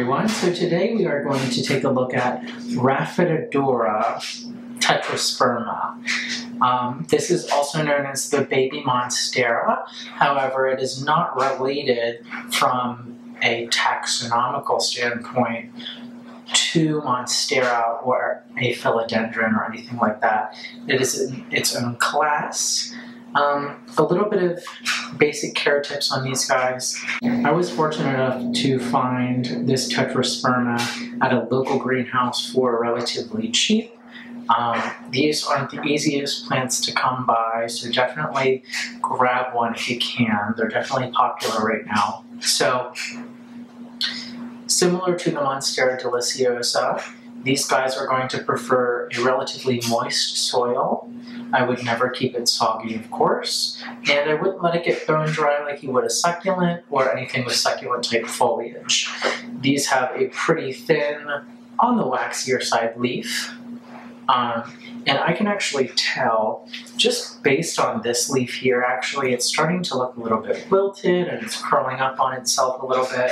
everyone. So today we are going to take a look at Raphidophora Tetrasperma. This is also known as the baby Monstera. However, it is not related from a taxonomical standpoint to Monstera or a philodendron or anything like that. It is in its own class. A little bit of basic care tips on these guys. I was fortunate enough to find this Tetrasperma at a local greenhouse for relatively cheap. These aren't the easiest plants to come by, so definitely grab one if you can. They're definitely popular right now. So, similar to the Monstera deliciosa, these guys are going to prefer a relatively moist soil. I would never keep it soggy, of course, and I wouldn't let it get bone dry like you would a succulent or anything with succulent type foliage. These have a pretty thin, on the waxier side leaf, and I can actually tell, just based on this leaf here, actually, it's starting to look a little bit wilted and it's curling up on itself a little bit.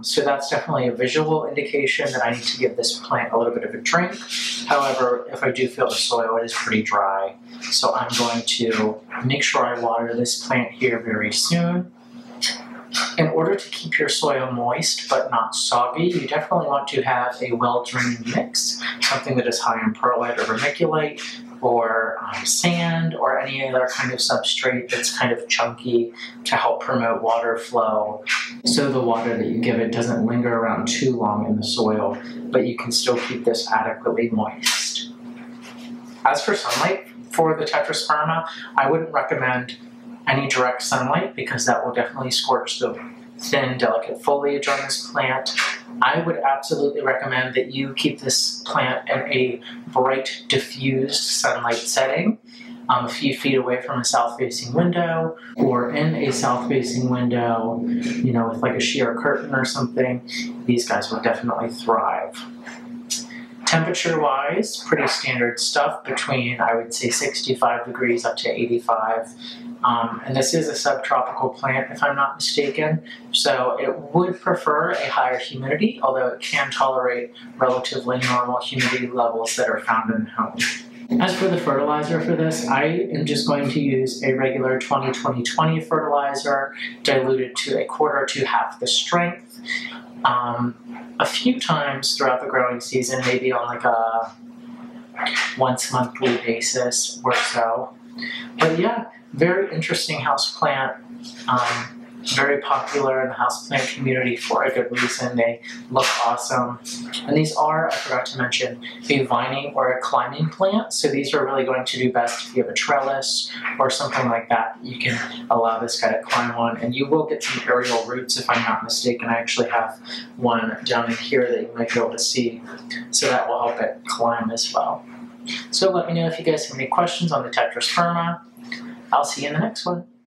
So that's definitely a visual indication that I need to give this plant a little bit of a drink. However, if I do feel the soil, it is pretty dry. So I'm going to make sure I water this plant here very soon. In order to keep your soil moist but not soggy, you definitely want to have a well-drained mix, something that is high in perlite or vermiculite, or sand, or any other kind of substrate that's kind of chunky to help promote water flow, so the water that you give it doesn't linger around too long in the soil, but you can still keep this adequately moist. As for sunlight for the Tetrasperma, I wouldn't recommend any direct sunlight because that will definitely scorch the thin, delicate foliage on this plant. I would absolutely recommend that you keep this plant in a bright, diffused sunlight setting, a few feet away from a south-facing window, or in a south-facing window, you know, with like a sheer curtain or something. These guys will definitely thrive. Temperature-wise, pretty standard stuff between, I would say, 65 degrees up to 85. And this is a subtropical plant, if I'm not mistaken, so it would prefer a higher humidity, although it can tolerate relatively normal humidity levels that are found in the home. As for the fertilizer for this, I am just going to use a regular 20-20-20 fertilizer, diluted to a quarter to half the strength. A few times throughout the growing season, maybe on like a once monthly basis or so. But yeah, very interesting houseplant, very popular in the houseplant community for a good reason. They look awesome. And these are, I forgot to mention, a vining or a climbing plant. So these are really going to do best if you have a trellis or something like that. You can allow this guy to climb on, and you will get some aerial roots if I'm not mistaken. I actually have one down in here that you might be able to see. So that will help it climb as well. So let me know if you guys have any questions on the Tetrasperma. I'll see you in the next one.